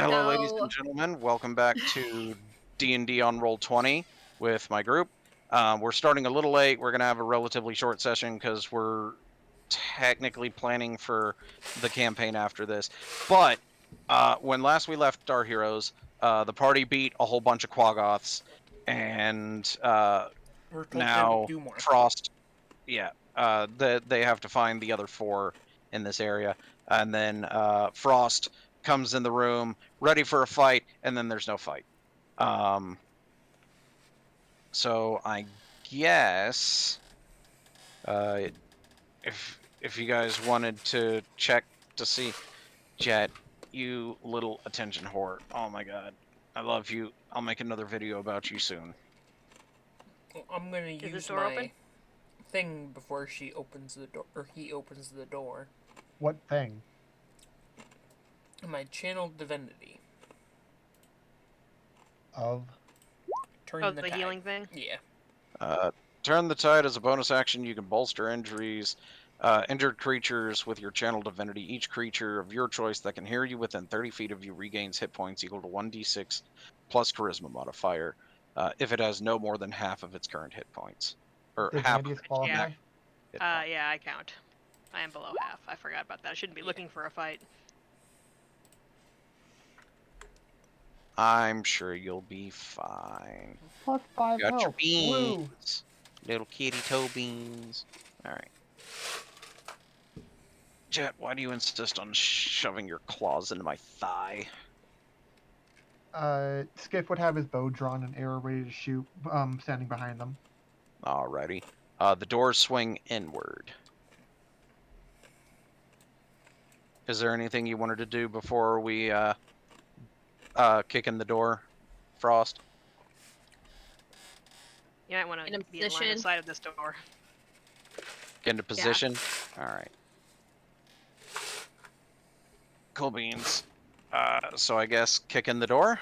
Hello, ladies and So, gentlemen. Welcome back to D&D on Roll20 with my group. We're starting a little late. We're going to have a relatively short session because we're technically planning for the campaign after this. But when last we left our heroes, the party beat a whole bunch of Quaggoths, and We're told to now do more. Frost, yeah, they have to find the other four in this area, and then Frost comes in the room ready for a fight, and then there's no fight. Um, so I guess uh, if you guys wanted to check to see, Jet, you little attention whore. Oh my God, I love you. I'll make another video about you soon. I'm gonna is this use door open? my thing before she opens the door, or he opens the door. What thing? My channel divinity. Of? Turn Oh, the the tide. healing thing? Yeah. Turn the tide as a bonus action. You can bolster injuries. Injured creatures with your channel divinity. Each creature of your choice that can hear you within 30 feet of you regains hit points equal to 1d6 plus charisma modifier if it has no more than half of its current hit points. Or Does half of Andy's its qualify? Yeah. max hit points. Yeah, I count. I am below half. I forgot about that. I shouldn't be looking for a fight. I'm sure you'll be fine. Plus 5 Got your health. Woo! beans. Little kitty toe beans. Alright. Jet, why do you insist on shoving your claws into my thigh? Skiff would have his bow drawn and arrow ready to shoot, standing behind them. Alrighty. The doors swing inward. Is there anything you wanted to do before we kick in the door, Frost? You might want In a to be in line position. of sight of this door. Get into position? Alright. Cool beans. So I guess kick in the door?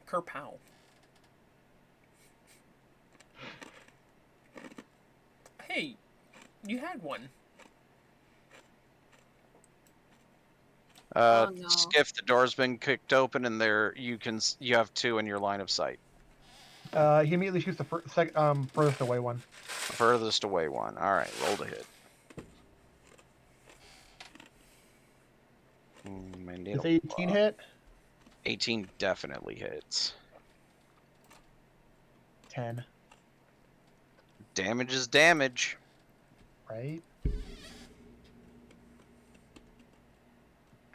Kerpow. Hey, you had one. Oh, no. Skiff, the door's been kicked open and you have two in your line of sight. He immediately shoots the furthest away one. Furthest away one. Alright, roll to hit. Does 18 hit? 18 definitely hits. 10. Damage is damage. Right?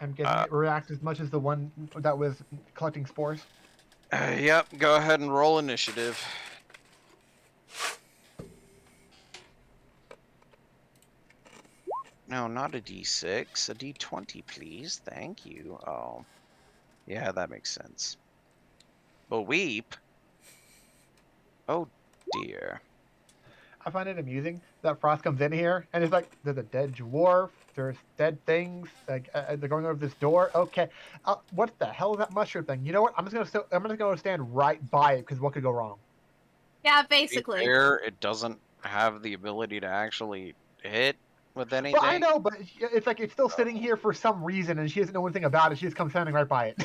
I'm guessing it reacts as much as the one that was collecting spores. Yep, go ahead and roll initiative. No, not a d6. A d20, please. Thank you. Oh. Yeah, that makes sense. But weep. Oh, dear. I find it amusing that Frost comes in here and it's like, there's a dead dwarf, there's dead things, like they're going over this door. Okay, what the hell is that mushroom thing? You know what? I'm just gonna stand right by it because what could go wrong? Yeah, To be basically. fair, it doesn't have the ability to actually hit with anything. Well, I know, but it's like it's still sitting here for some reason, and she doesn't know anything about it. She just comes standing right by it.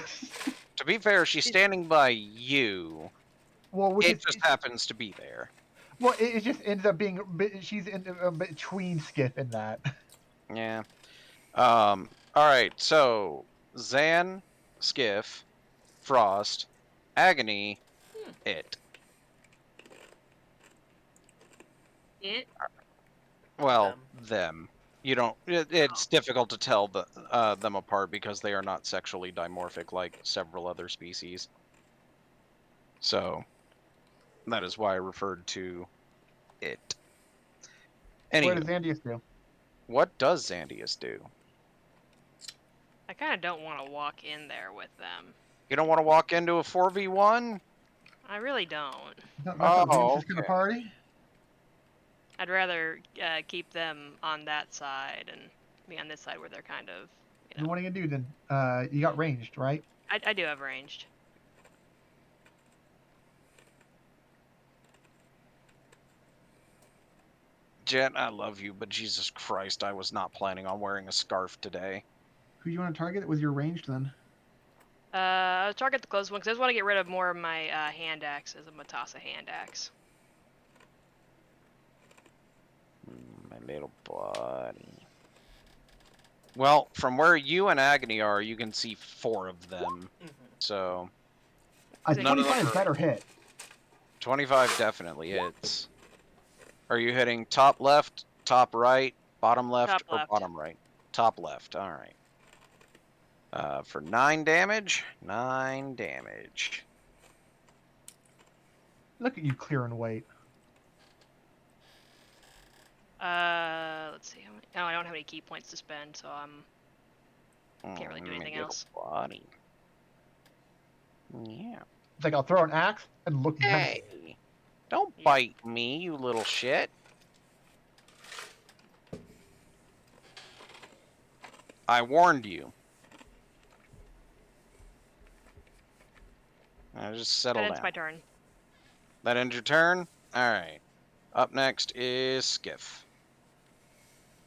To be fair, she's standing by you. Well, It just happens to be there. well, it just ends up being she's in between Skiff and that. Yeah. All right. So Zan, Skiff, Frost, Agony, it. It? Well, them. You don't. It's difficult to tell them apart because they are not sexually dimorphic like several other species. So that is why I referred to it. What Anyway, does Andius do? what does Xandius do? I kind of don't want to walk in there with them. You don't want to walk into a 4v1? I really don't. That's Oh, a Lucius kind of okay. party. I'd rather keep them on that side and me on this side where they're kind of, you know. What are you gonna do then? You got ranged, right? I do have ranged. Jet, I love you, but Jesus Christ, I was not planning on wearing a scarf today. Who do you want to target? Was your ranged then? I'll target the close one because I just want to get rid of more of my hand axes. I'm gonna toss a hand axe. My little buddy. Well, from where you and Agony are, you can see 4 of them. Mhm. So A None of them 25 are- better hit. 25 definitely hits. Are you hitting top left, top right, bottom left, Top or left. bottom right? Top left. All right. For 9 damage. 9 damage. Look at you clearing weight. Let's see how many. Oh, I don't have any key points to spend, so can't really do My anything little else. buddy. Yeah. It's like I'll throw an axe and look menacing. Hey, don't Yeah. bite me, you little shit. I warned you. Now just settle And down. it's my turn. That ends your turn? Alright. Up next is Skiff.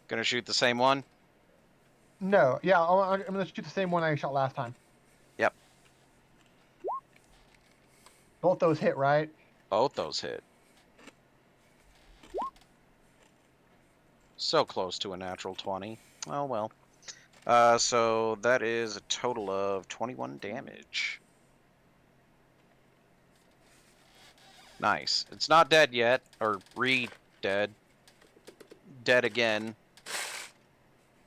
Gonna shoot the same one? No, yeah, I'm going to shoot the same one I shot last time. Yep. Both those hit, right? Both those hit. So close to a natural 20. Oh well. So that is a total of 21 damage. Nice. It's not dead yet, or re-dead. Dead again.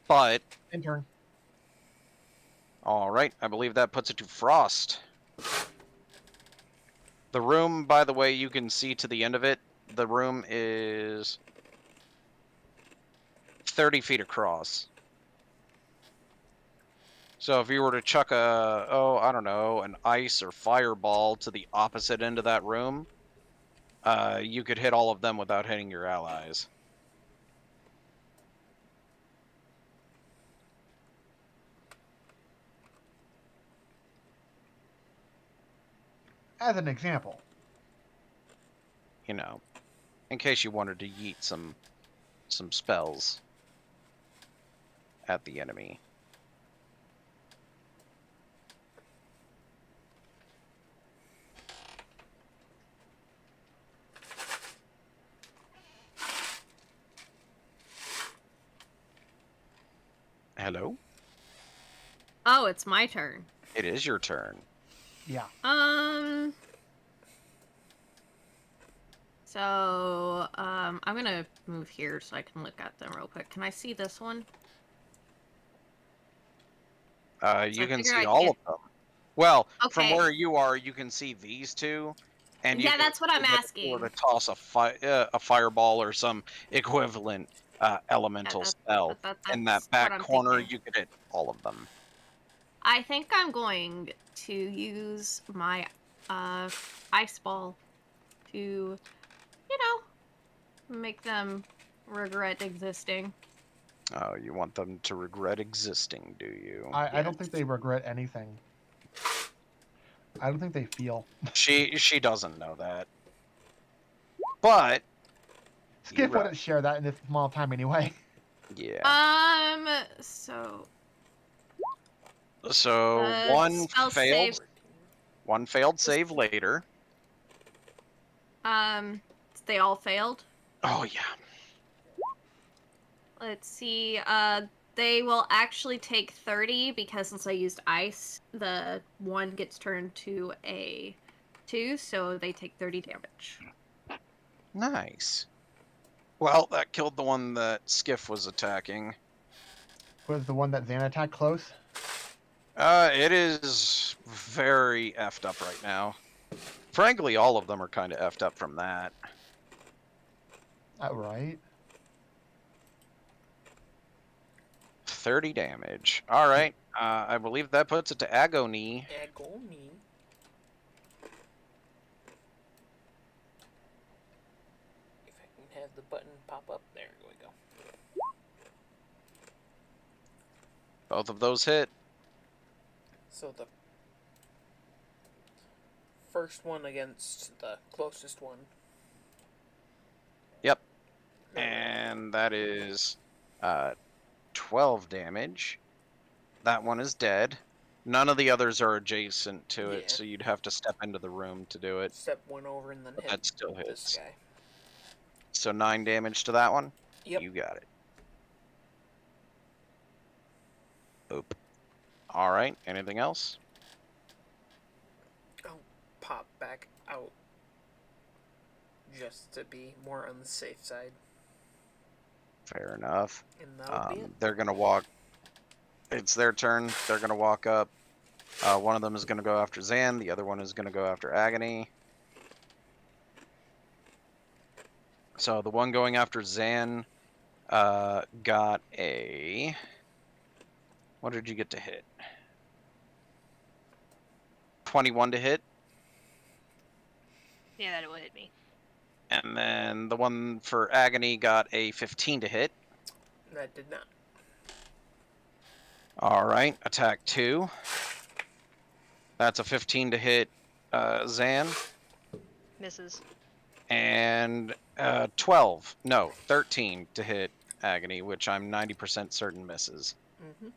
But, In turn. alright, I believe that puts it to Frost. The room, by the way, you can see to the end of it. The room is 30 feet across. So if you were to chuck I don't know, an ice or fireball to the opposite end of that room, you could hit all of them without hitting your allies. As an example. You know, in case you wanted to yeet some spells at the enemy. Hello? Oh, it's my turn. It is your turn. Yeah. So, I'm gonna move here so I can look at them real quick. Can I see this one? You I can figure see I all can't- of them. Well, from Okay. where you are, you can see these two. And you Yeah, can that's what I'm see that if you were to toss a fireball or some equivalent elemental spell in that that's back what I'm corner, thinking. you could hit all of them. I think I'm going to use my ice ball to, you know, make them regret existing. Oh, you want them to regret existing, do you? I don't think they regret anything. I don't think they feel. She doesn't know that. But Skiff right. wouldn't share that in this small time anyway. Yeah. So One spell failed. save. One failed save later. They all failed. Oh yeah. Let's see. They will actually take 30 because since I used ice, the one gets turned to a 2, so they take 30 damage. Nice. Well, that killed the one that Skiff was attacking. Was the one that Xan attacked close? It is very effed up right now. Frankly, all of them are kind of effed up from that. Right. 30 damage. All right. I believe that puts it to Agony. Agony. If I can have the button pop up, there we go. Both of those hit. So the first one against the closest one. Yep. And that is 12 damage. That one is dead. None of the others are adjacent to it, Yeah. so you'd have to step into the room to do it. Step one over and then But hit that still this hits. guy. So 9 damage to that one? Yep. You got it. Oop. Alright, anything else? I'll pop back out just to be more on the safe side. Fair enough. And that'll be it. They're gonna walk. It's their turn. They're gonna walk up. One of them is gonna go after Zan. The other one is gonna go after Agony. So the one going after Zan got a. What did you get to hit? 21 to hit. Yeah, that will hit me. And then the one for Agony got a 15 to hit. That did not. Alright, attack 2. That's a 15 to hit Zan. Misses. And 12. No, 13 to hit Agony, which I'm 90% certain misses. Mm-hmm.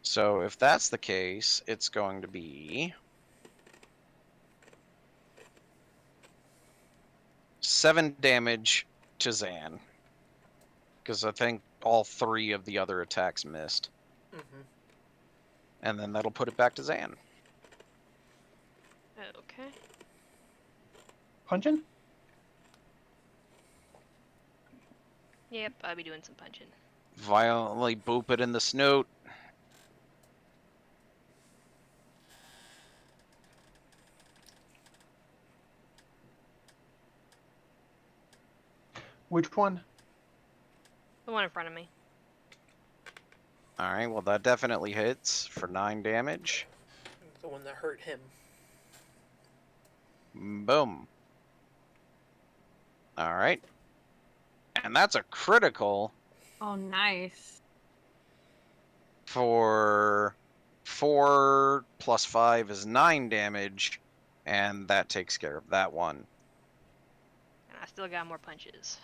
So if that's the case, it's going to be 7 damage to Zan. Because I think all 3 of the other attacks missed. Mm-hmm. And then that'll put it back to Zan. Okay. Punching? Yep, I'll be doing some punching. Violently boop it in the snoot. Which one? The one in front of me. Alright, well that definitely hits for 9 damage. The one that hurt him. Boom. Alright. And that's a critical Oh, nice. for 4 plus 5 is 9 damage. And that takes care of that one. And I still got more punches.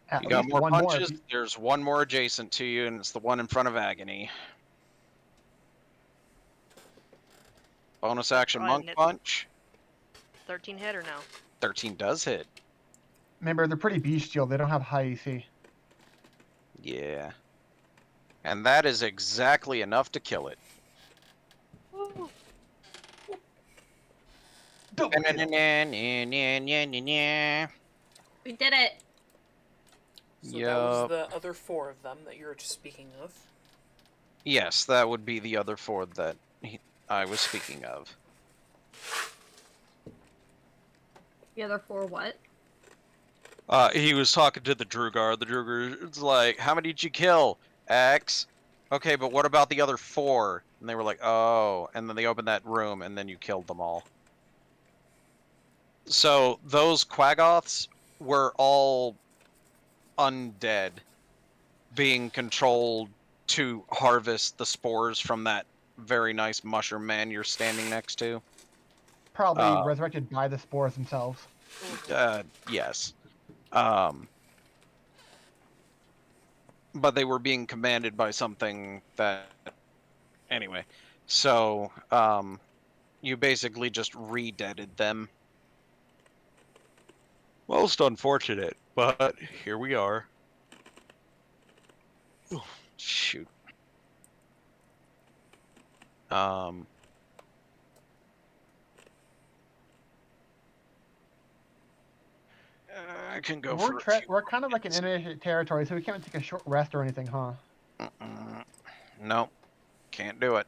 At You got least more one punches? more. There's one more adjacent to you, and it's the one in front of Agony. Bonus action Probably monk nit- punch. 13 hit or no? 13 does hit. Remember, they're pretty bestial. They don't have high E AC. Yeah. And that is exactly enough to kill it. Double kill. We did it. So that was Yup. the other 4 of them that you were just speaking of. Yes, that would be the other 4 that I was speaking of. The other 4 what? He was talking to the Drugar. The Drugar's like, how many did you kill? X. Okay, but what about the other 4? And they were like, oh. And then they opened that room, and then you killed them all. So those Quaggoths were all undead, being controlled to harvest the spores from that very nice mushroom man you're standing next to. Probably resurrected by the spores themselves. Yes. But they were being commanded by something that... Anyway. So, you basically just re-deaded them. Most unfortunate, but here we are. Oh, shoot. I can go for a few We're kind of like in enemy territory, so we can't take a short rest or anything, huh? Nope. Can't do it.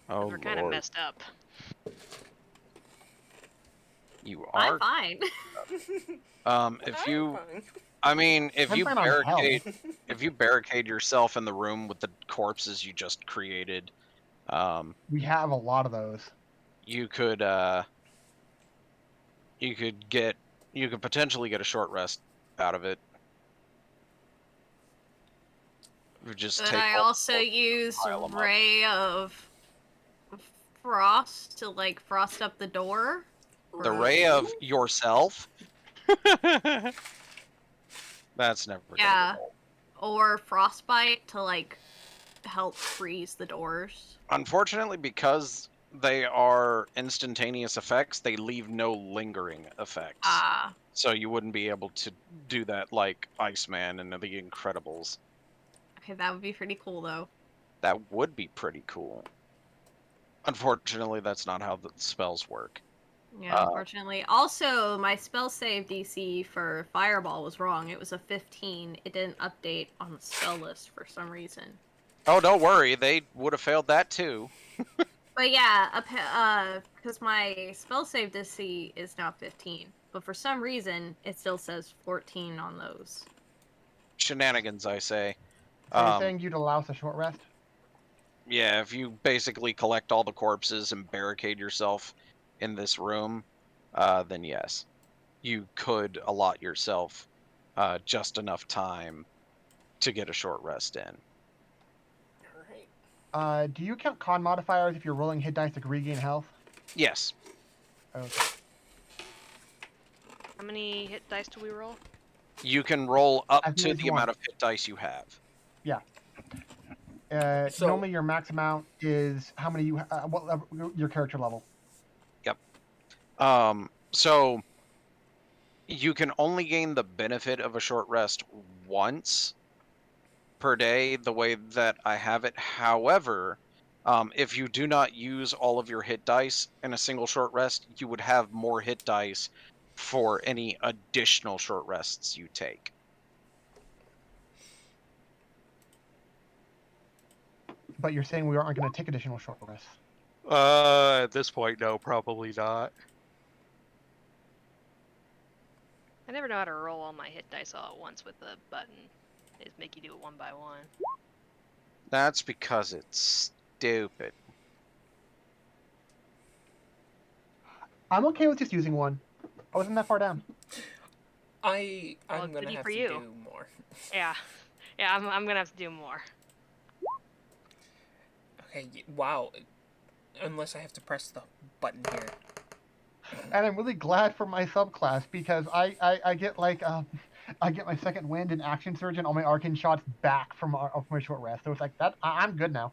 Oh, We're kind of Lord. messed up. You I'm are. fine. If you, I mean, if I'm you fine on hell. if you barricade yourself in the room with the corpses you just created, We have a lot of those. you could potentially get a short rest out of it. You just But take I all- also used pile 'em up. Ray of Frost to like frost up the door. the ray of yourself. That's never Yeah. gonna roll. Or frostbite to like help freeze the doors. Unfortunately, because they are instantaneous effects, they leave no lingering effects. Ah. So you wouldn't be able to do that like Iceman and The Incredibles. Okay, that would be pretty cool though. That would be pretty cool. Unfortunately, that's not how the spells work. Yeah, unfortunately. Also, my spell save DC for Fireball was wrong. It was a 15. It didn't update on the spell list for some reason. Oh, don't worry. They would have failed that too. But yeah, because my spell save DC is now 15. But for some reason, it still says 14 on those. Shenanigans, I say. So you're saying you'd allow us a short rest? Yeah, if you basically collect all the corpses and barricade yourself in this room, then yes. You could allot yourself just enough time to get a short rest in. Alright. Do you count con modifiers if you're rolling hit dice to regain health? Yes. Okay. How many hit dice do we roll? You can roll up As to many as the you amount want. of hit dice you have. Yeah. So- Normally your max amount is how many you what level, your character level. So you can only gain the benefit of a short rest once per day, the way that I have it. However, if you do not use all of your hit dice in a single short rest, you would have more hit dice for any additional short rests you take. But you're saying we aren't going to take additional short rests. At this point, no, probably not. I never know how to roll all my hit dice all at once with the button. They just make you do it one by one. That's because it's stupid. I'm okay with just using one. I wasn't that far down. Well, I'm gonna goody have for to you. do more. Yeah, I'm gonna have to do more. Okay, wow. Unless I have to press the button here. And I'm really glad for my subclass because I get like I get my second wind and action surge and all my arcane shots back from my short rest. So it's like that I'm good now.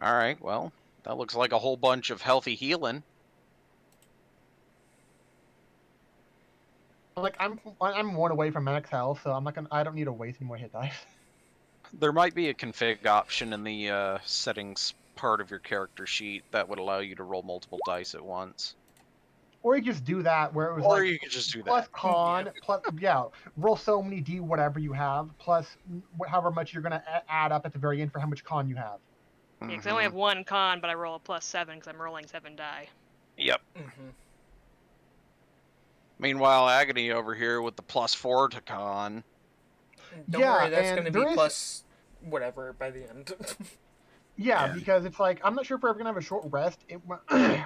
All right, well, that looks like a whole bunch of healthy healing. Like I'm one away from max health, so I don't need to waste any more hit dice. There might be a config option in the settings part of your character sheet that would allow you to roll multiple dice at once. Or you just do that where it was Or like you could just do plus that. con Yeah. plus roll so many d whatever you have plus however much you're gonna add up at the very end for how much con you have. Yeah, because I only have one con, but I roll a +7 because I'm rolling 7 die. Yep. Mm-hmm. Meanwhile, Agony over here with the +4 to con. Don't Yeah, worry, that's and gonna there be is- plus whatever by the end. Yeah, Yeah. because it's like I'm not sure if we're ever gonna have a short rest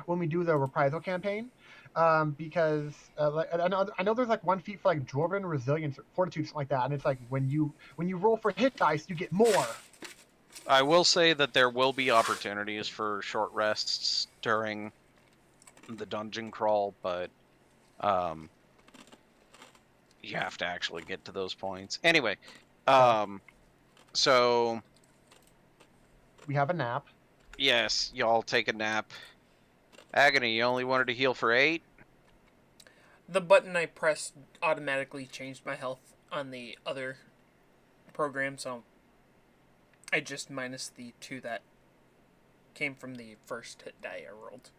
when we do the reprisal campaign, because like, I know there's like one feat for like Dwarven resilience or fortitude something like that, and it's like when you roll for hit dice you get more. I will say that there will be opportunities for short rests during the dungeon crawl, but you have to actually get to those points. Anyway, so We have a nap. yes, y'all take a nap. Agony, you only wanted to heal for 8? The button I pressed automatically changed my health on the other program, so I just minus the 2 that came from the first hit die I rolled.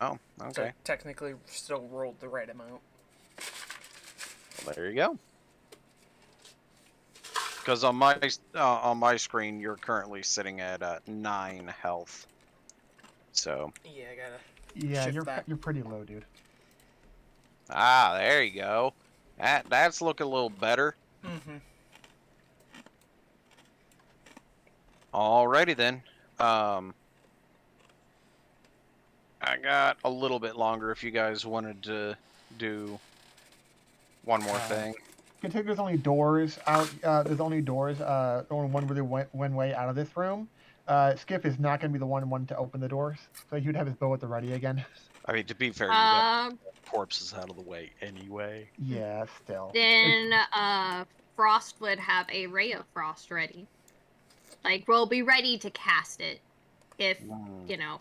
Oh, So okay. I technically still rolled the right amount. Well, there you go. Because on my screen, you're currently sitting at 9 health. So Yeah, I gotta. Yeah, Shift that. you're pretty low, dude. there you go. That's looking a little better. Mm-hmm. Alrighty then. I got a little bit longer if you guys wanted to do one more thing. You can take there's only doors out. There's only doors. Only one really one way out of this room. Skip is not going to be the one to open the doors, so he would have his bow at the ready again. I mean, to be fair, you got Um, corpses out of the way anyway. Yeah, still. then Frost would have a ray of frost ready. Like, we'll be ready to cast it if Mm, you know.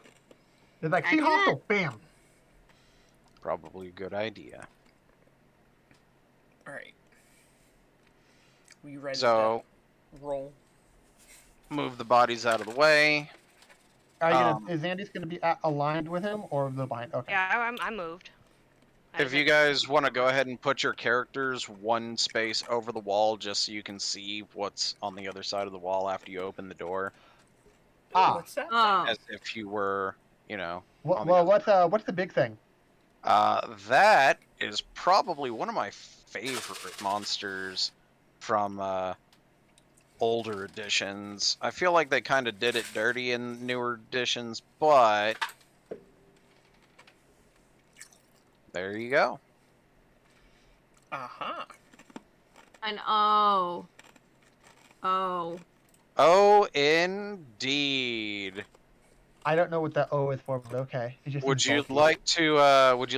It's like, I see do hostile, bam. probably a good idea. All right. We ready So, to roll? move the bodies out of the way. Are you Um, gonna, is Andy's going to be aligned with him or the behind? Okay. Yeah, I moved. I If you didn't- guys want to go ahead and put your characters one space over the wall just so you can see what's on the other side of the wall after you open the door, Ah. What's that? Oh, as if you were, you know. Well, on the what's the big thing? That is probably one of my favorite monsters from older editions. I feel like they kind of did it dirty in newer editions, but there you go. Aha. and oh. Oh, indeed. I don't know what that O is for, but okay. It just Would seems you bulky.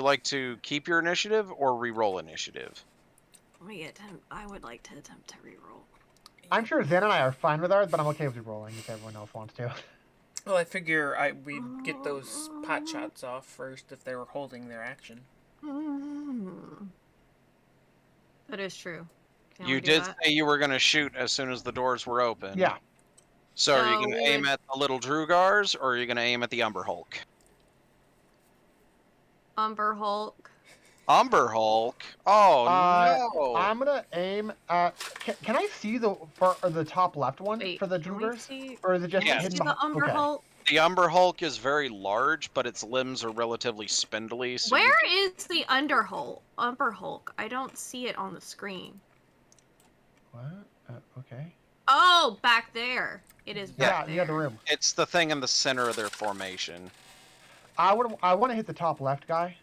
like to keep your initiative or re-roll initiative? I would like to attempt to reroll. I'm sure Zen and I are fine with ours, but I'm okay with rolling if everyone else wants to. Well, I figure we'd get those pot shots off first if they were holding their action. That is true. Can You we do did that? say you were going to shoot as soon as the doors were open. Yeah. So are you So going to aim would- at the little Drugars or are you going to aim at the Umber Hulk? Umber Hulk. Umber Hulk? Oh no! I'm gonna aim. Can I see the top left one Wait, for the can we Drugars, see? or is it just Can we Yeah. hidden see the behind? Umber Okay. Hulk? The Umber Hulk is very large, but its limbs are relatively spindly. So Where is the Umber Hulk? I don't see it on the screen. What? Okay. Oh, back there. It is Yeah, back there. the other room. it's the thing in the center of their formation. I want to hit the top left guy.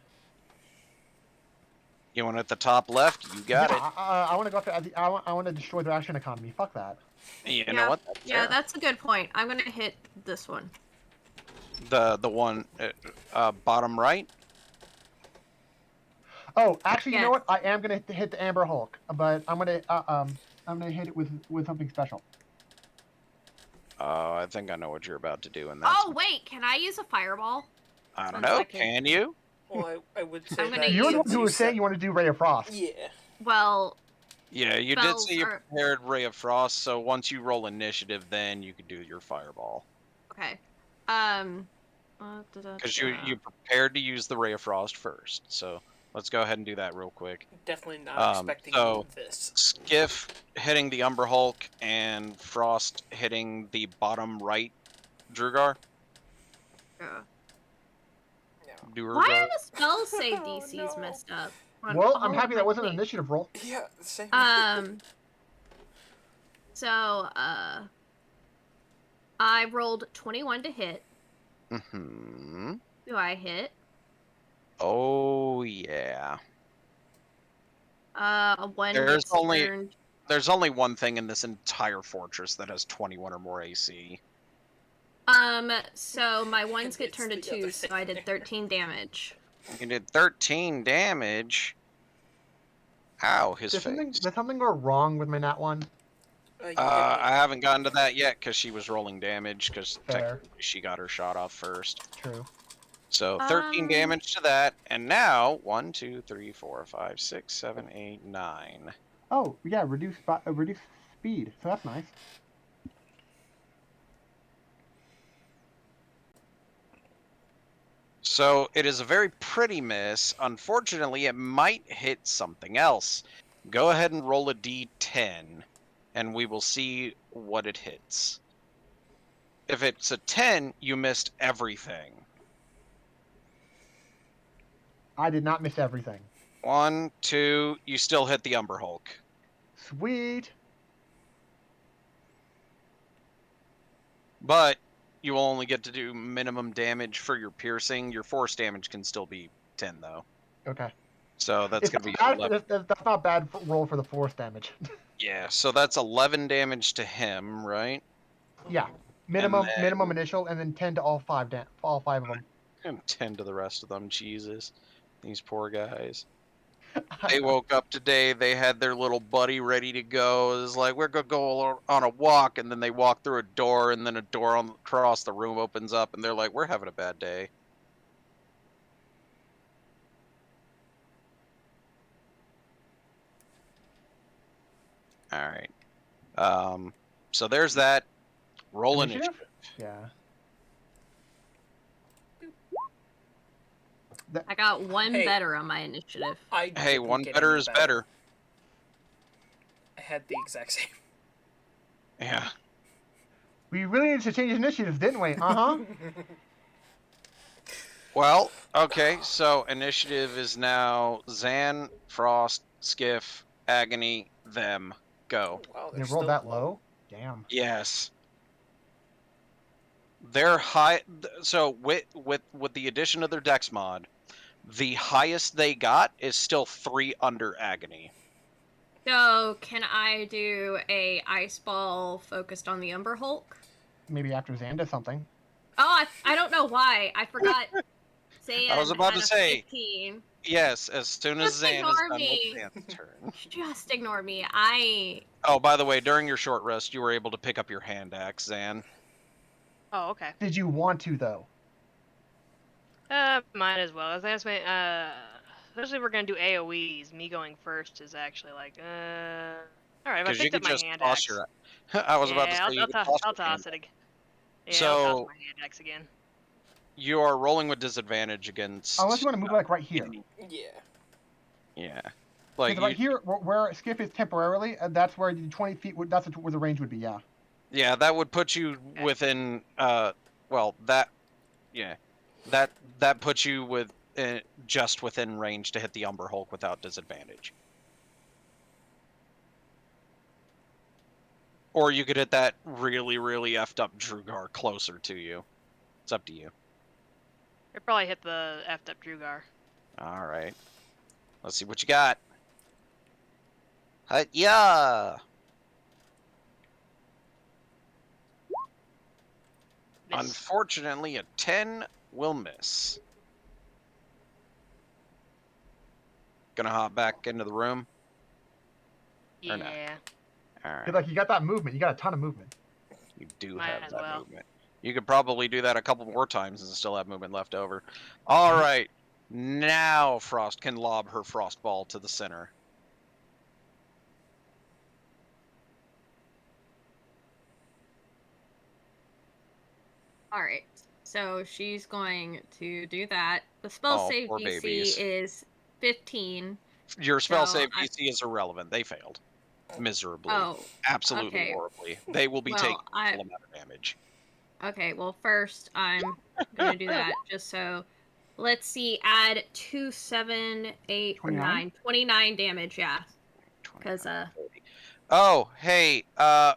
You want at the top left? You got Yeah, I want to go after. I want to destroy their action economy. Fuck that. it. You Yeah. know what? That's Yeah, fair. that's a good point. I'm gonna hit this one. The one bottom right. Oh, actually, you know Yes. what? I am gonna hit the Amber Hulk, but I'm gonna hit it with something special. Oh, I think I know what you're about to do in that. Oh wait, can I use a fireball? I don't 1 know. second. Can you? Well, I would say I'm gonna that You're the one since who you was saying said- you want to do Ray of Frost. Yeah. Well, Yeah, you did Spells say you are- prepared Ray of Frost, so once you roll initiative, then you could do your fireball. okay. Because you prepared to use the Ray of Frost first. So let's go ahead and do that real quick. Definitely not expecting this. Skiff hitting the Umber Hulk and Frost hitting the bottom right Drugar. Why are the spell save DCs no. messed up? on Well, all I'm happy of that my wasn't an things? initiative roll. Yeah, same. So, I rolled 21 to hit. Mm-hmm. Do I hit? Oh yeah. A 1 There's gets only- turned. There's only one thing in this entire fortress that has 21 or more AC. So my 1s get It's turned to the other 2, so I did 13 damage. You did 13 damage. Ow, his Did face. something go wrong with my nat one? I haven't gotten to that yet because she was rolling damage because Fair. technically she got her shot off first. True. So 13 Um, damage to that, and now 1, 2, 3, 4, 5, 6, 7, 8, 9. Oh yeah, reduce speed. So that's nice. So it is a very pretty miss. Unfortunately, it might hit something else. Go ahead and roll a d10, and we will see what it hits. If it's a 10, you missed everything. I did not miss everything. 1, 2, you still hit the Umber Hulk. Sweet. But you will only get to do minimum damage for your piercing. Your force damage can still be 10, though. Okay. So that's It's going to be not 11. bad, that's not bad roll for the force damage. Yeah, so that's 11 damage to him, right? Yeah. minimum initial, and then 10 to all five of them. And 10 to the rest of them. Jesus, these poor guys. They woke up today. They had their little buddy ready to go. It was like, we're gonna go on a walk, and then they walk through a door, and then a door across the room opens up, and they're like, we're having a bad day. All right. So there's that. Roll initiative. Yeah. I got one Hey. better on my initiative. I Hey, didn't one get better any is better. I had the exact same. Yeah. We really needed to change initiatives, didn't we? Uh-huh. Well, okay, so initiative is now Zan, Frost, Skiff, Agony, them. Go. Wow, They they're rolled still that low? Damn. Yes. They're high. So with the addition of their Dex mod, the highest they got is still 3 under Agony. So, can I do a ice ball focused on the Umber Hulk? Maybe after Xanda something. Oh, I don't know why. I forgot. Zan I was about had to a say, 15. Yes, as soon as Just Zan is ignore done me. with Zan's turn. Just ignore me. I Oh, by the way, during your short rest, you were able to pick up your hand axe, Zan. Oh, okay. Did you want to, though? Might as well. Especially if we're gonna do AOE's, me going first is actually like, all right. If I Because you picked up could my just hand toss axe, your. I was about to say I'll, you I'll, could toss, toss I'll your hand toss it again. Yeah, I'll So- toss my hand axe again. You are rolling with disadvantage against. Unless you want to move like right here. Yeah. Yeah. Because Like right here, where Skiff is temporarily, that's where the 20 feet would. That's where the range would be. Yeah. Yeah, that would put you within. Well, that. Yeah, that puts you with just within range to hit the Umber Hulk without disadvantage. Or you could hit that really, really effed up Drugar closer to you. It's up to you. I probably hit the effed up Drugar. All right. Let's see what you got. Yeah. Miss. Unfortunately, a 10 will miss. Gonna hop back into the room. or not? Yeah. All right. 'Cause, like, you got that movement. You got a ton of movement. You do Might have as that well. movement. You could probably do that a couple more times and still have movement left over. All right. Now Frost can lob her frost ball to the center. All right. So she's going to do that. The spell Oh, save poor DC babies. is 15. Your spell So save DC is irrelevant. They failed. Miserably. Oh, Absolutely okay. horribly. They will be Well, taking a full amount of damage. Okay, well, first I'm gonna do that just so. Let's see, add 2, 7, 8, 29? 9. 29 damage, yeah. 'Cause, 29, 30. Oh, hey,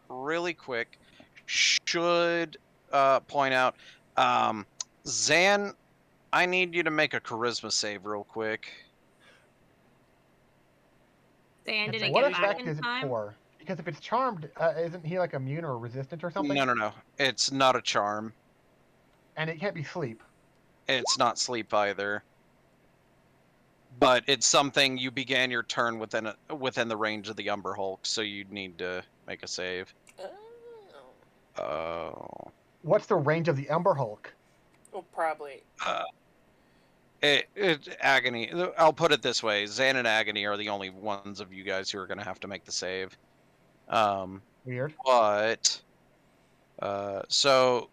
really quick, should point out, Zan, I need you to make a charisma save real quick. Sand And didn't what get back effect in is it time. for? Because if it's charmed, isn't he like immune or resistant or something? No. It's not a charm. And it can't be sleep. It's not sleep either. But it's something you began your turn within the range of the Umber Hulk, so you'd need to make a save. Oh. Oh. What's the range of the Ember Hulk? Well, probably. Agony. I'll put it this way: Zan and Agony are the only ones of you guys who are going to have to make the save. Weird. But so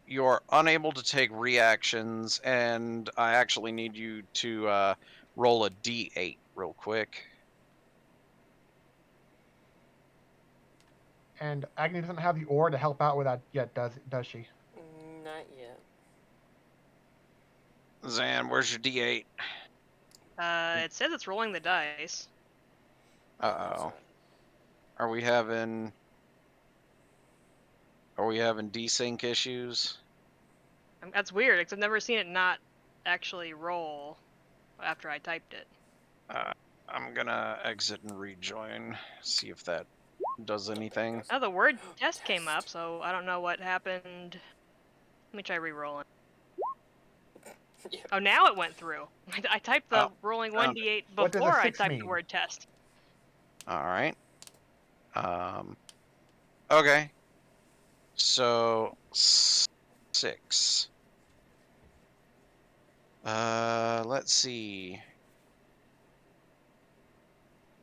you're unable to take reactions, and I actually need you to roll a D8 real quick. And Agni doesn't have the aura to help out with that yet, does she? Not yet. Zan, where's your D8? It says it's rolling the dice. Uh-oh. Are we having desync issues? That's weird, because I've never seen it not actually roll after I typed it. I'm gonna exit and rejoin. See if that does anything. Oh, the word test came up, so I don't know what happened. Let me try re-rolling. Yeah. Oh, now it went through. I typed the Oh, rolling found 1d8 What does a before I 6 typed the mean? word test. All right. Okay. So 6. Let's see.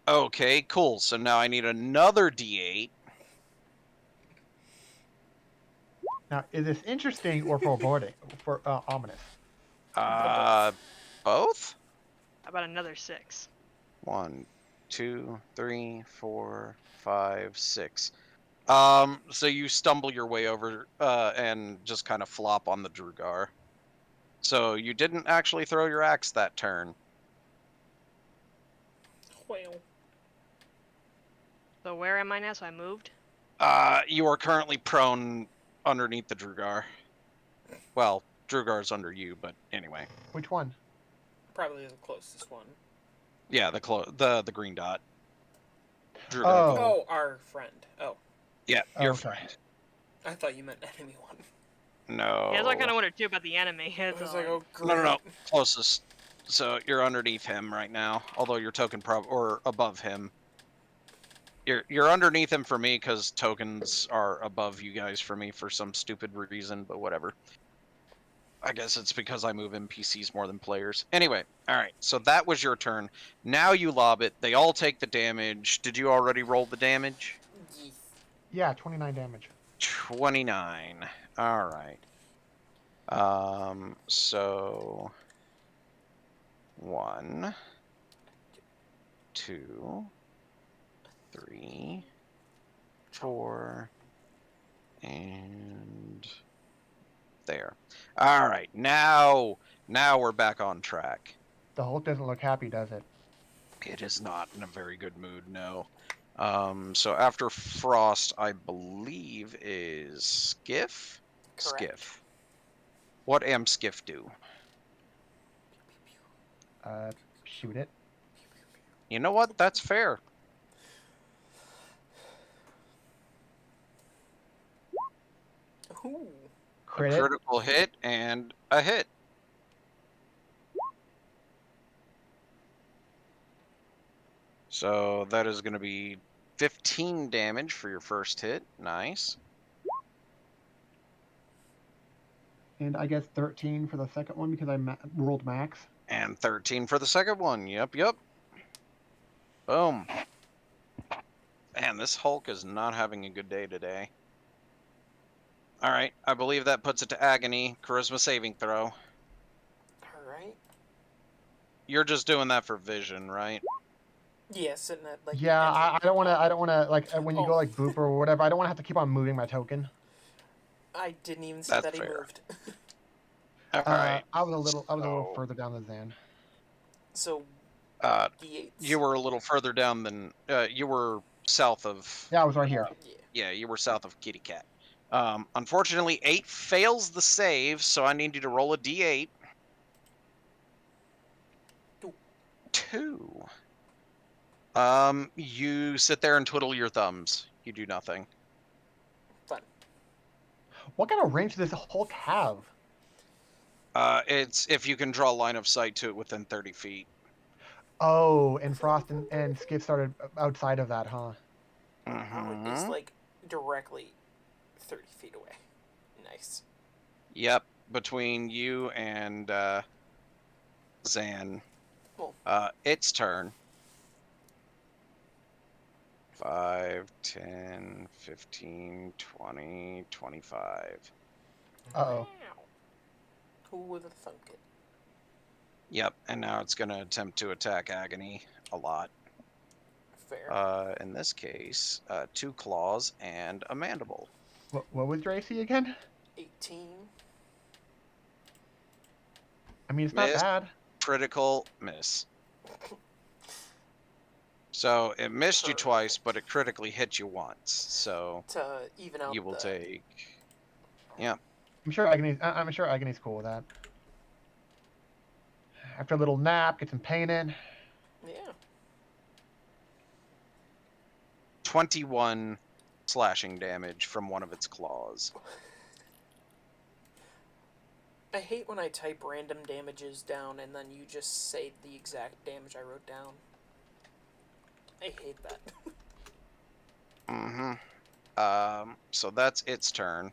Okay, cool. So now I need another D8. Now, is this interesting or foreboding? For ominous? Both? How about another 6? 1, 2, 3, 4, 5, 6. So you stumble your way over, and just kind of flop on the Drugar. So you didn't actually throw your axe that turn. Well, So where am I now? So I moved? You are currently prone underneath the Drugar. Well, Drugar's under you, but anyway. Which one? probably the closest one. Yeah, the green dot. Drugar. Oh. Oh, our friend. Oh, Yeah, your Okay. friend. I thought you meant enemy one. No. Yeah, that's what I kind of wondered too about the enemy. I was like, oh, great. No. Closest. So you're underneath him right now, although your token or above him. You're underneath him for me because tokens are above you guys for me for some stupid reason, but whatever. I guess it's because I move NPCs more than players. Anyway, all right. So that was your turn. Now you lob it. They all take the damage. Did you already roll the damage? Yeet. Yeah, 29 damage. 29. All right. So 1, 2, 3, 4, and there. All right, now we're back on track. The Hulk doesn't look happy, does it? It is not in a very good mood, no. So after Frost, I believe is Skiff. Correct. Skiff. What am Skiff do? Shoot it. You know what? That's fair. Ooh. Crit A it. critical hit and a hit. So that is going to be 15 damage for your first hit. Nice. And I guess 13 for the second one because I rolled max. And 13 for the second one. Yep. Boom. Man, this Hulk is not having a good day today. All right, I believe that puts it to Agony. Charisma saving throw. All right. You're just doing that for vision, right? Yeah, sitting at like. Yeah, the I entry. don't want to. I don't want to like when you Oh. go like boop or whatever. I don't want to have to keep on moving my token. I didn't even see That's that he fair. moved. All right. I was a little So, further down the Zan. So. D8s. you were a little further down than you were south of. Yeah, I was right here. Yeah. Yeah, you were south of Kitty Cat. Unfortunately, 8 fails the save, so I need you to roll a d8. 2. You sit there and twiddle your thumbs. You do nothing. Fun. What kind of range does this Hulk have? It's if you can draw line of sight to it within 30 feet. Oh, and Frost and Skiff started outside of that, huh? It's like directly 30 feet away. Nice. Yep, between you and Zan. Cool. Its turn. 5, 10, 15, 20, 25. Uh-oh. Wow. Who would have thunk it? Yep, and now it's going to attempt to attack Agony a lot. Fair. In this case, 2 claws and a mandible. What was your AC again? 18. I mean, it's Miss. not bad. Critical miss. So it missed you twice, but it critically hit you once. So To even out you will the... take. Yeah. I'm sure Agony's cool with that. After a little nap, get some pain in. Yeah. 21 slashing damage from one of its claws. I hate when I type random damages down and then you just say the exact damage I wrote down. I hate that. So that's its turn.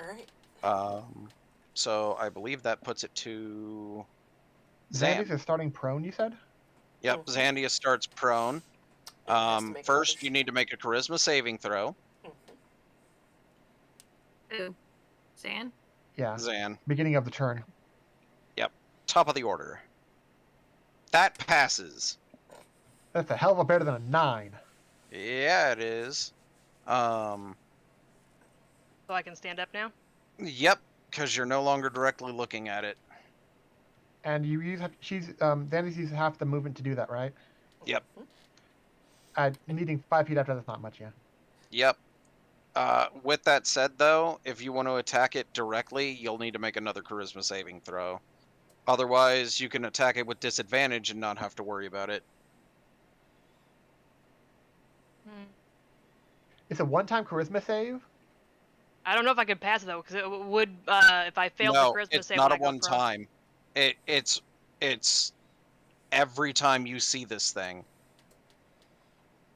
Alright. So I believe that puts it to Xandi's Zan. is starting prone, you said? Yep, Zandia starts prone. It has to make First, another you need to make a charisma saving throw. Ooh. Zan? Yeah. Zan. Beginning of the turn. Top of the order. That passes. That's a hell of a better than a 9. Yeah, it is. So I can stand up now? Yep, because you're no longer directly looking at it. And you use Xandi's uses half the movement to do that, right? Yep. Needing 5 feet after that's not much, yeah. Yep. With that said, though, if you want to attack it directly, you'll need to make another charisma saving throw. Otherwise, you can attack it with disadvantage and not have to worry about it. It's a one-time charisma save? I don't know if I could pass it though, because it would if I failed No, the charisma it's save. not would a I go one prone? time. It's every time you see this thing,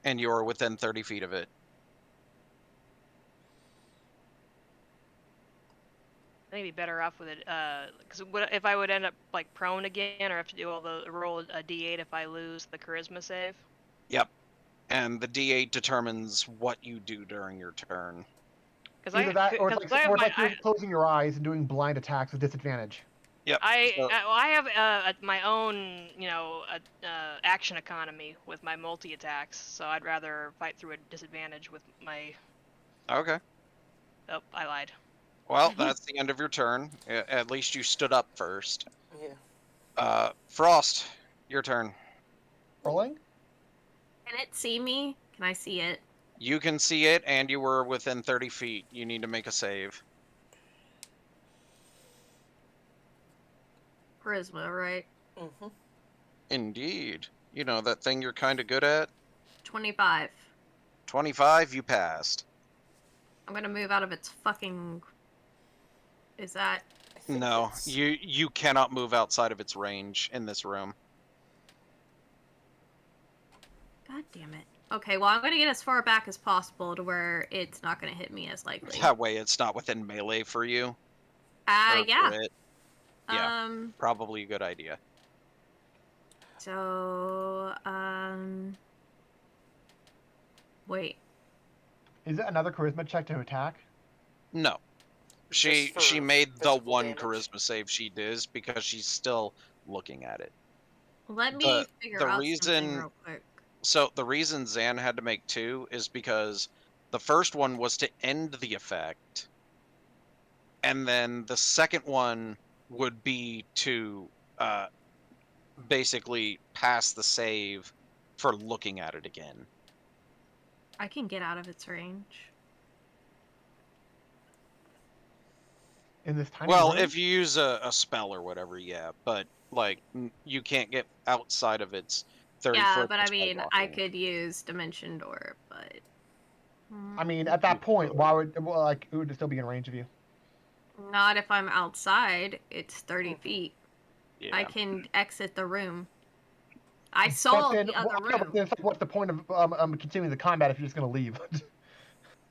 and you're within 30 feet of it. I think it'd be better off with it, because if I would end up like prone again, or have to do all the roll a d8 if I lose the charisma save. Yep. And the D8 determines what you do during your turn. Either that, or it's like you're closing your eyes and doing blind attacks with disadvantage. Yep. I have my own, action economy with my multi attacks, so I'd rather fight through a disadvantage with my. Okay. Oh, I lied. Well, that's the end of your turn. At least you stood up first. Yeah. Frost, your turn. Rolling? Can it see me? Can I see it? You can see it, and you were within 30 feet. You need to make a save. Charisma, right? Mm-hmm. Indeed. You know, that thing you're kind of good at? 25. 25, you passed. I'm gonna move out of its fucking... Is that... No, you cannot move outside of its range in this room. God damn it. Okay, well, I'm gonna get as far back as possible to where it's not gonna hit me as likely. That way it's not within melee for you. Yeah. For it. Yeah, probably a good idea. So, wait. Is it another charisma check to attack? No. She made the one damage. charisma save she does because she's still looking at it. Let me figure out something real quick. So the reason Zan had to make 2 is because the first one was to end the effect, and then the second one would be to basically pass the save for looking at it again. I can get out of its range. In this tiny Well, room? if you use a spell or whatever, yeah, but like you can't get outside of its 30 Yeah, foot. but I mean, I could use Dimension Door, but... I mean, at that point, why would... Well, like, it would still be in range of you. Not if I'm outside. It's 30 feet. Yeah. I can exit the room. I saw then, the other no, but room. then it's like, what's the point of continuing the combat if you're just going to leave?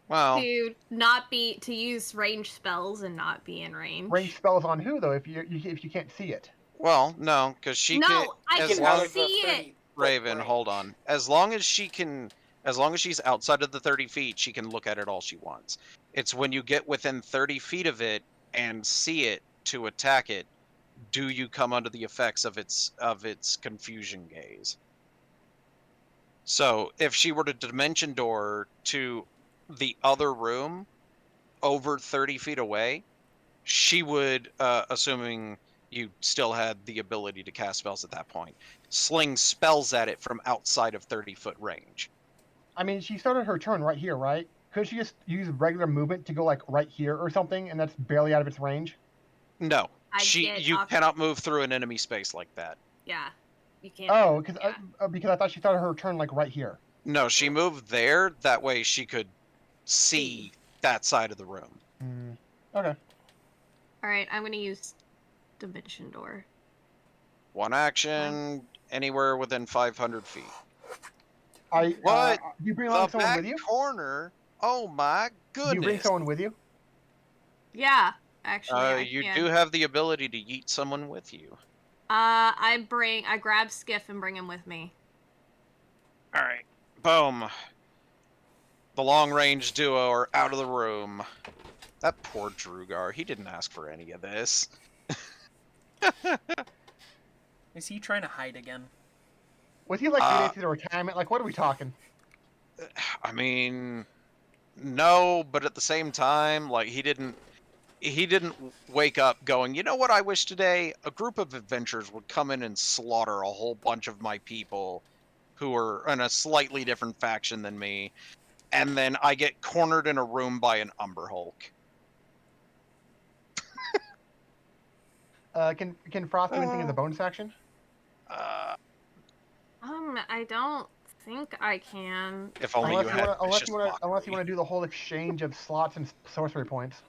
Well, To use range spells and not be in range. Range spells on who, though, if you can't see it? well, no, because she can. No, I as can long, see it. Raven, hold on. As long as she's outside of the 30 feet, she can look at it all she wants. It's when you get within 30 feet of it and see it to attack it, do you come under the effects of its confusion gaze? So if she were to dimension door to the other room over 30 feet away, she would, assuming you still had the ability to cast spells at that point, sling spells at it from outside of 30-foot range. I mean, she started her turn right here, right? Could she just use regular movement to go, like, right here or something, and that's barely out of its range? No. You cannot move through an enemy space like that. Yeah. You can't. Oh, because I thought she started her turn, like, right here. No, she moved there. That way she could see that side of the room. Okay. All right, I'm gonna use Dimension Door. One action, anywhere within 500 feet. What? What? Do you bring along The someone back with you? corner? Oh my Do you bring goodness. someone with you? Yeah, actually, I You can. do have the ability to yeet someone with you. I grab Skiff and bring him with me. All right. Boom. The long-range duo are out of the room. That poor Drugar. He didn't ask for any of this. Is he trying to hide again? Was he like donated to retirement? Like, what are we talking? I mean, no, but at the same time, like he didn't wake up going, you know what I wish today? A group of adventurers would come in and slaughter a whole bunch of my people who are in a slightly different faction than me, and then I get cornered in a room by an Umber Hulk. Can Frost do anything in the bonus action? I don't think I can. If only you had Unless vicious you want to mockery. do the whole exchange of slots and sorcery points.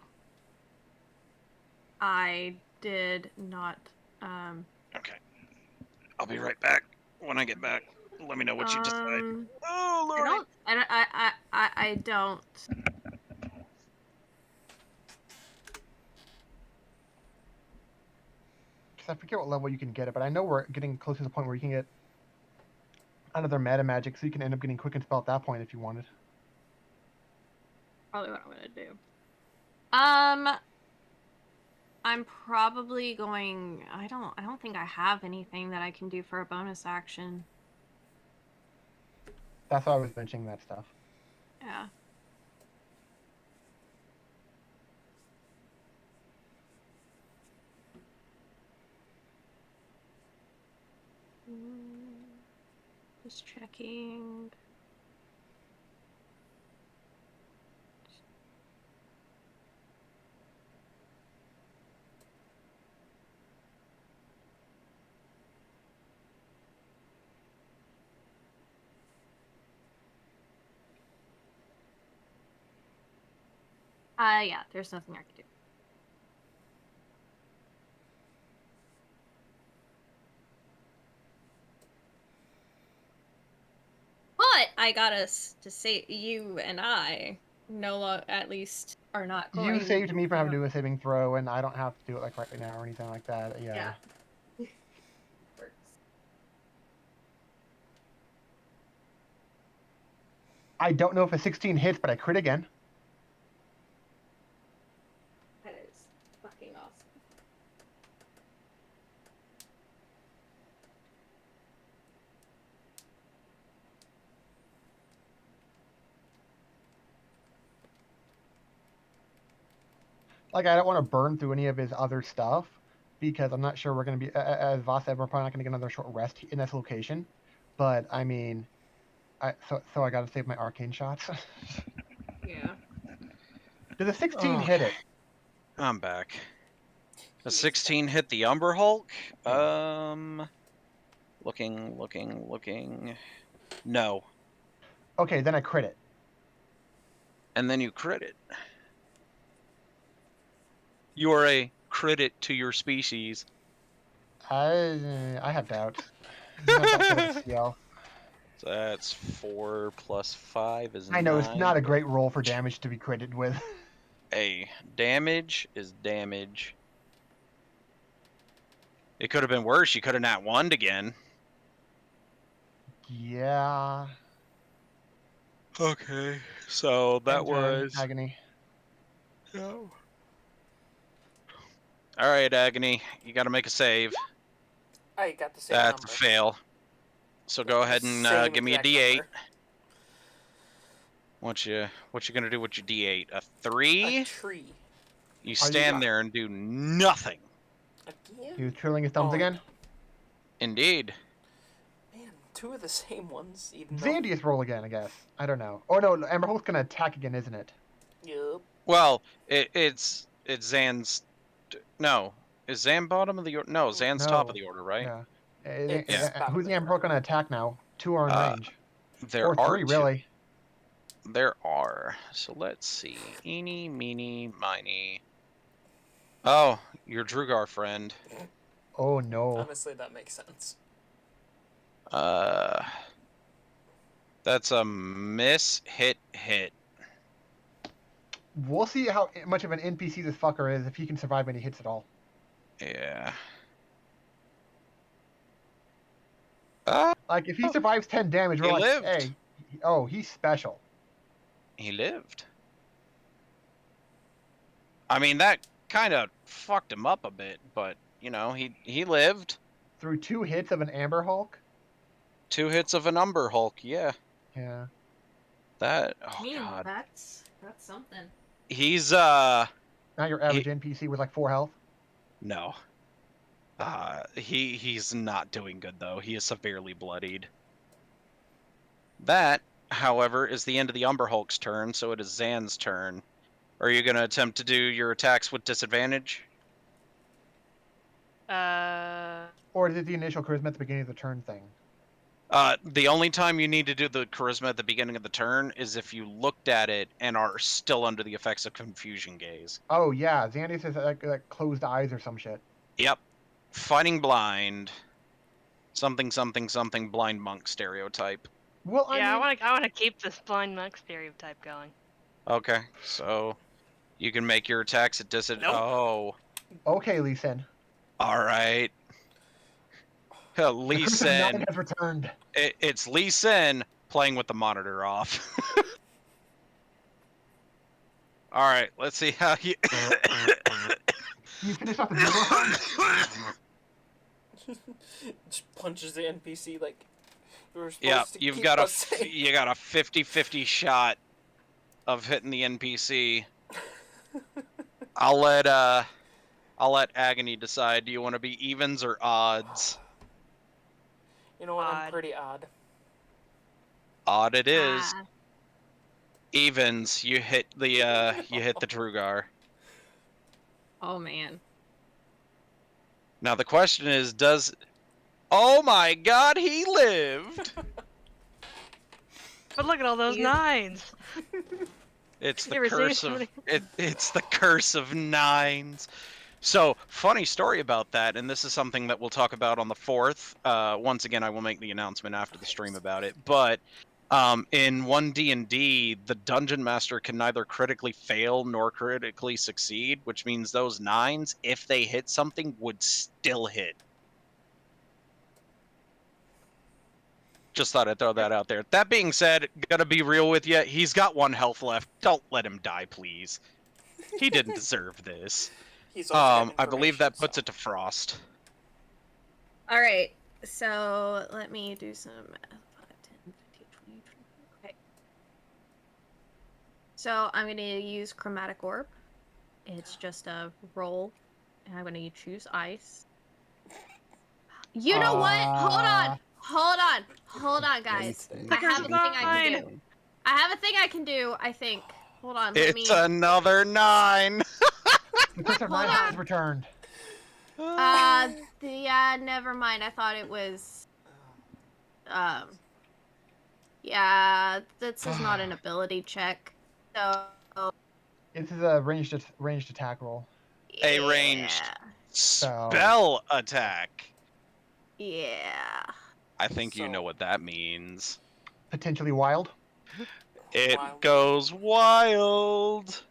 I did not. Okay. I'll be right back. When I get back, let me know what you decide. Oh, Lord. I don't. Because I forget what level you can get it, but I know we're getting close to the point where you can get another meta magic, so you can end up getting quicken spell at that point if you wanted. Probably what I'm gonna do. I'm probably going. I don't think I have anything that I can do for a bonus action. That's why I was mentioning that stuff. Yeah. Just checking. Yeah, there's nothing I can do. But I got us to say you and I at least are not going. You saved me from having to do a saving throw, and I don't have to do it like right now or anything like that. Yeah. Works. I don't know if a 16 hits, but I crit again. That is fucking awesome. Like, I don't want to burn through any of his other stuff because I'm not sure we're going to be, as Voss said, we're probably not going to get another short rest in this location. But I mean, so I got to save my arcane shots. Yeah. Does a 16 hit it? I'm back. A 16 hit the Umber Hulk? Yeah. Looking. No. Okay, then I crit it. And then you crit it. You are a credit to your species. I have doubts. I'm not that good at the CL. So that's 4 plus 5 is 9. I know it's not a great roll for damage to be critted with. Hey, damage is damage. It could have been worse. You could have nat 1'd again. Yeah. Okay, so that was agony. No. All right, Agony, you got to make a save. I got the same That's number. a fail. So go ahead and give me a D8. Number. What you gonna do with your D8? A 3? A tree. You stand there and do nothing. Again? He was twirling his thumbs again. Indeed. Man, two of the same ones. Even Xandius roll again, I guess. I don't know. Oh no, Amber Hulk's gonna attack again, isn't it? Yup. Well, it's Zan's. No, is Zan bottom of the order? No, Zan's top of the order, right? Yeah. Who's the Amber Hulk gonna attack now? Two are in range. There or are 3, two. really. There are. So let's see. Eeny, meeny, miny. Oh, your Drugar friend. Oh no. Honestly, that makes sense. That's a miss, hit. We'll see how much of an NPC this fucker is if he can survive any hits at all. Yeah. Like if he survives 10 damage, we're He like, lived. hey, oh, he's special. He lived. I mean, that kind of fucked him up a bit, but, you know, he lived. Through 2 hits of an Amber Hulk. 2 hits of an Umber Hulk, yeah. Yeah. That, I oh mean, god. that's something. He's, Now your average NPC with like 4 health. no. He's not doing good, though. He is severely bloodied. That, however, is the end of the Umber Hulk's turn, so it is Zan's turn. Are you going to attempt to do your attacks with disadvantage? Or is it the initial charisma at the beginning of the turn thing? The only time you need to do the charisma at the beginning of the turn is if you looked at it and are still under the effects of confusion gaze. Oh yeah, Xandy says like closed eyes or some shit. Yep. Fighting blind. Something blind monk stereotype. Well, I Yeah, mean, I want to keep this blind monk stereotype going. Okay, so you can make your attacks at disadvantage. Nope. Oh, okay, Lee Sin. all right. The Lee Curse of Sin. Nine has returned. It's Lee Sin playing with the monitor off. All right, let's see how you. You finished off the duel. Just punches the NPC like you were supposed Yeah, to you've keep got us safe. you got a 50-50 shot of hitting the NPC. I'll let Agony decide. Do you want to be evens or odds? You know what? I'm Odd. pretty odd. Odd it is. Ah, Evens, you hit the Drugar. oh man. Now the question is, does? Oh my God, he lived. But look at all those You- 9s. It's the You ever seen curse of somebody- it's the curse of 9s. So funny story about that, and this is something that we'll talk about on the 4th. Once again, I will make the announcement after the stream about it. But in 1 D&D, the dungeon master can neither critically fail nor critically succeed, which means those 9s, if they hit something, would still hit. Just thought I'd throw that out there. That being said, gonna be real with you, he's got 1 health left. Don't let him die, please. He didn't deserve this. He's also got I believe that information, puts so. it to Frost. All right. So let me do some math. 5, 10, 15, 20, 20. Okay. So I'm going to use Chromatic Orb. It's just a roll, and I'm going to choose ice. You know what? Hold on, guys. I have a thing I can do. I think. Hold on. Let me. It's another 9. The Curse of Nine has returned. Yeah, never mind. I thought it was. Yeah, this is not an ability check. So. This is a ranged attack roll. A ranged So- spell attack. Yeah. I think you So- know what that means. Potentially wild. It Wild. goes wild.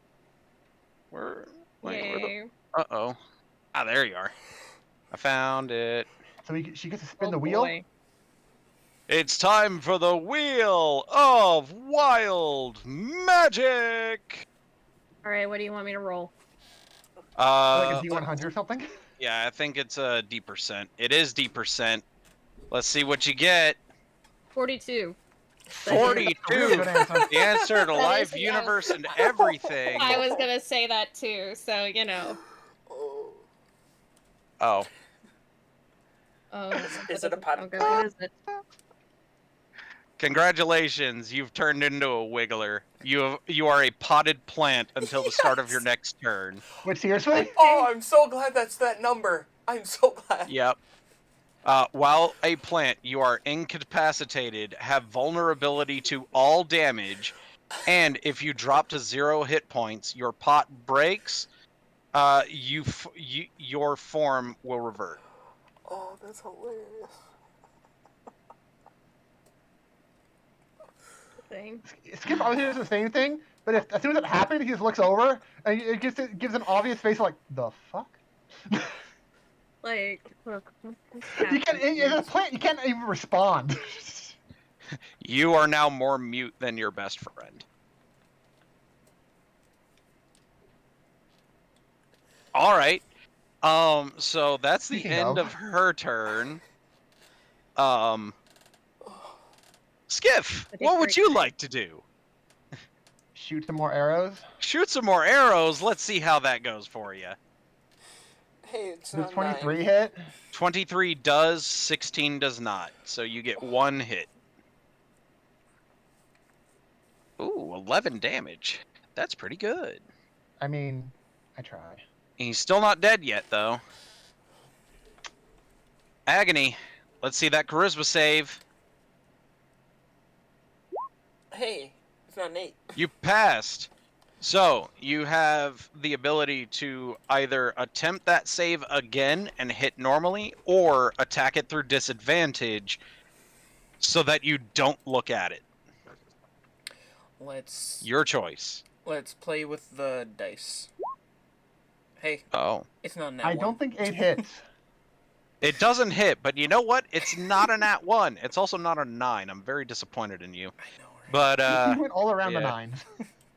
Where the? Yay. Uh-oh. Ah, there you are. I found it. So she gets to spin the wheel. Boy. It's time for the Wheel of Wild Magic. All right, what do you want me to roll? Like a D100 or something. Yeah, I think it's a D%. It is D%. Let's see what you get. 42. 42. Good answer. The answer to That life, is- universe, and everything. I was gonna say that too, so you know. Oh. Oh, Is it a potted okay, what is it? Congratulations, you've turned into a wiggler. You are a potted plant until the start of your Yes! next turn. Wait, seriously? Oh, I'm so glad that's that number. I'm so glad. Yep. While a plant, you are incapacitated, have vulnerability to all damage, and if you drop to 0 hit points, your pot breaks. Your form will revert. Oh, that's hilarious. Thing. Skip obviously does the same thing, but as soon as it happens, he just looks over and it gives an obvious face like, the fuck? Like, look, what's You can't, happening as here? a plant, you can't even respond. You are now more mute than your best friend. All right. So that's the Speaking end of. of her turn. Skiff, I did what would great you today. like to do? Shoot some more arrows. Shoot some more arrows. Let's see how that goes for you. Hey, it's Does not 23 9. hit? 23 does, 16 does not. So you get 1 hit. Ooh, 11 damage. That's pretty good. I mean, I try. He's still not dead yet, though. Agony. Let's see that charisma save. Hey, it's not 8. You passed. So you have the ability to either attempt that save again and hit normally, or attack it through disadvantage so that you don't look at it. Let's Your choice. play with the dice. Hey, Oh. it's not that I one. don't think 8 hits. It doesn't hit, but you know what? It's not a nat 1. It's also not a 9. I'm very disappointed in you. I know, right? But, You went all around the yeah. 9s.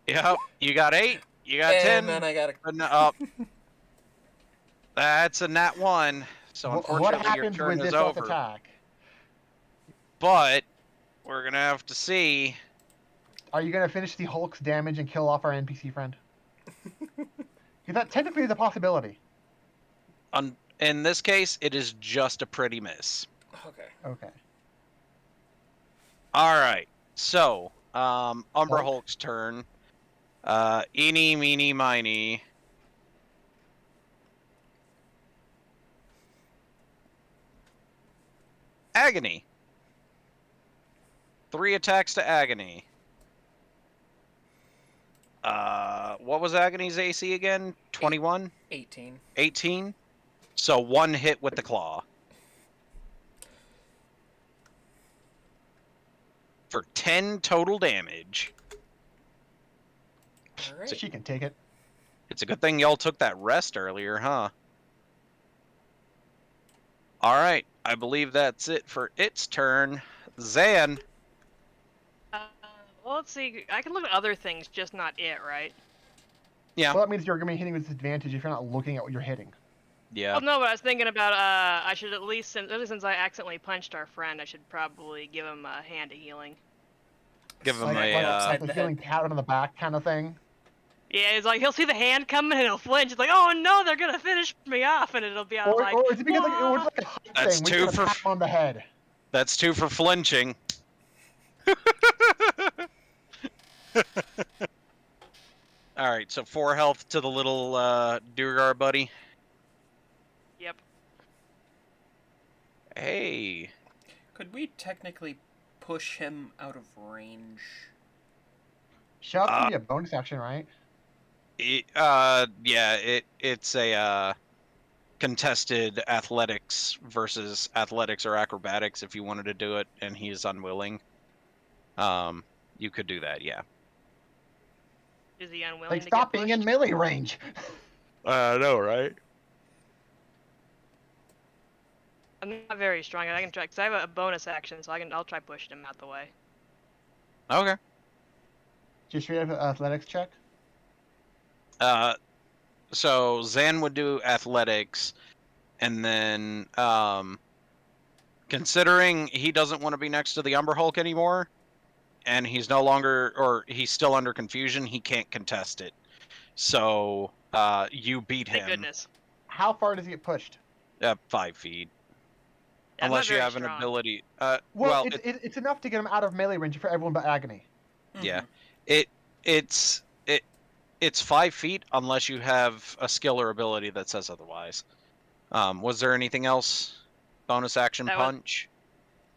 Yep, you got 8, you got 10. And then I got That's a nat 1. So What unfortunately your happens turn with is this over. attack? But we're going to have to see. Are you going to finish the Hulk's damage and kill off our NPC friend? Because that technically is a possibility. In this case, it is just a pretty miss. Okay. Okay. All right. So, Umber Hulk. Hulk's turn. Eeny, meeny, miny. Agony. 3 attacks to Agony. What was Agony's AC again? 21? 18. 18? So 1 hit with the claw. For 10 total damage. All right. So she can take it. It's a good thing y'all took that rest earlier, huh? Alright, I believe that's it for its turn. Zan. Well, let's see. I can look at other things, just not it, right? Yeah. Well, that means you're going to be hitting with disadvantage if you're not looking at what you're hitting. Yeah. Well, no, but I was thinking about I should at least, since I accidentally punched our friend, I should probably give him a hand of healing. Give him Like, a, like the the head. healing pat on the back kind of thing. Yeah, it's like he'll see the hand coming and he'll flinch. It's like, oh no, they're gonna finish me off, and it'll be Or, like, or is it because like, it was "Wah." like a height That's thing? We 2 just for pat him on the head. That's 2 for flinching. Alright, so 4 health to the little Durgar buddy. Yep. Hey. Could we technically push him out of range? Shove can be a bonus action, right? It's a contested athletics versus athletics or acrobatics if you wanted to do it and he is unwilling. You could do that, yeah. Is he unwilling Like, to stop get being in pushed? melee range. I know, right? I'm not very strong. I can try because I have a bonus action, so I'll try pushing him out the way. Okay. Just straight up athletics check. So Zan would do athletics, and then considering he doesn't want to be next to the Umber Hulk anymore, and he's no longer, or he's still under confusion, he can't contest it. So you beat Thank him. goodness. How far does he get pushed? 5 feet. I'm not Unless you very have an strong. ability. Well, it's enough to get him out of melee range for everyone but Agony. Yeah. It's 5 feet unless you have a skill or ability that says otherwise. Was there anything else? bonus action That was- punch.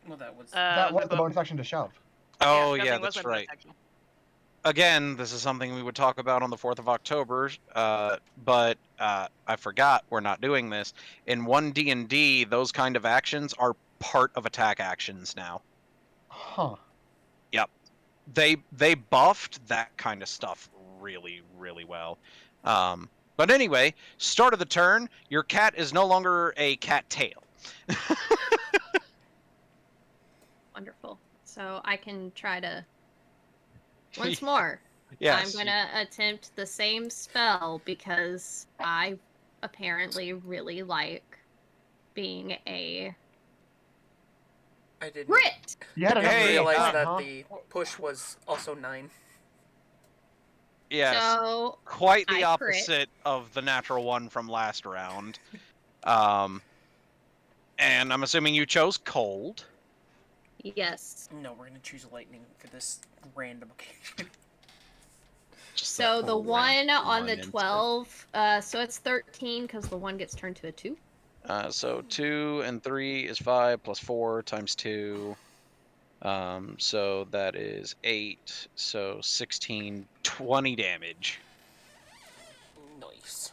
Well, that was. That was the bo- bonus action to shove. Oh yeah, shoving was that's my bonus right. action. Again, this is something we would talk about on the 4th of October, but I forgot we're not doing this. In 1 D&D, those kind of actions are part of attack actions now. Huh. They buffed that kind of stuff really, really well. But anyway, start of the turn, your cat is no longer a cat tail. Wonderful. So I can try to once more. Yes. I'm gonna attempt the same spell because I apparently really like being a I didn't. Grit. You had I enough didn't Hey, realize time, that huh? the push was also 9. Yes. So Quite the I crit. opposite of the natural one from last round. And I'm assuming you chose cold. Yes. No, we're gonna choose lightning for this random occasion. So the one on the instead. 12, so it's 13 because the one gets turned to a 2. So 2 and 3 is 5 plus 4 times 2. So that is 8. So 16, 20 damage. Nice.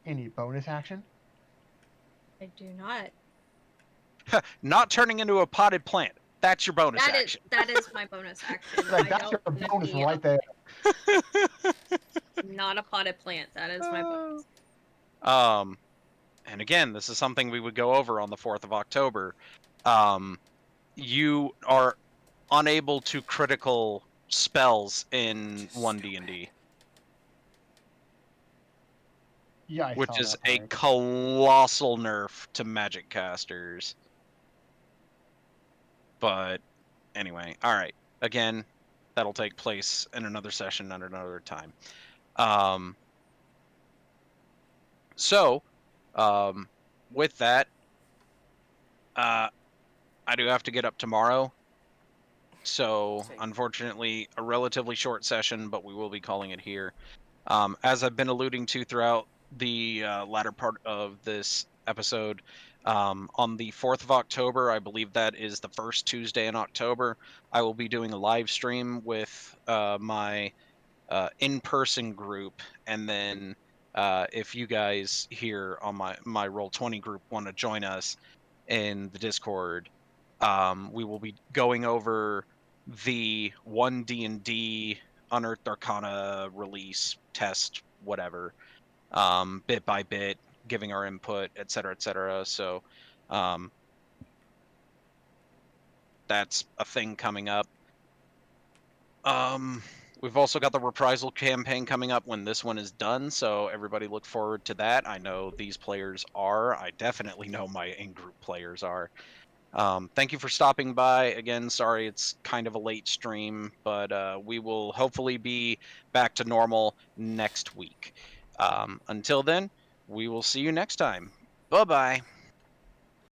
Any bonus action? I do not. Not turning into a potted plant. That's your bonus action. That is my bonus action. Like, I that's your don't wanna bonus be right there. not a potted plant. That is my bonus. And again, this is something we would go over on the 4th of October. You are unable to critical spells in 1 D&D, Yeah, I which saw is that a part. colossal nerf to magic casters. But anyway, all right. Again, that'll take place in another session at another time. So, with that, I do have to get up tomorrow. So, Same. unfortunately, a relatively short session, but we will be calling it here. As I've been alluding to throughout the latter part of this episode, on the 4th of October, I believe that is the first Tuesday in October, I will be doing a live stream with my in-person group, and then if you guys here on my Roll20 group want to join us in the Discord, we will be going over the 1 D&D Unearthed Arcana release test, whatever, bit by bit, giving our input, etc., etc. So that's a thing coming up. We've also got the reprisal campaign coming up when this one is done, so everybody look forward to that. I know these players are. I definitely know my in-group players are. Thank you for stopping by. Again, sorry it's kind of a late stream, but we will hopefully be back to normal next week. Until then, we will see you next time. Bye-bye.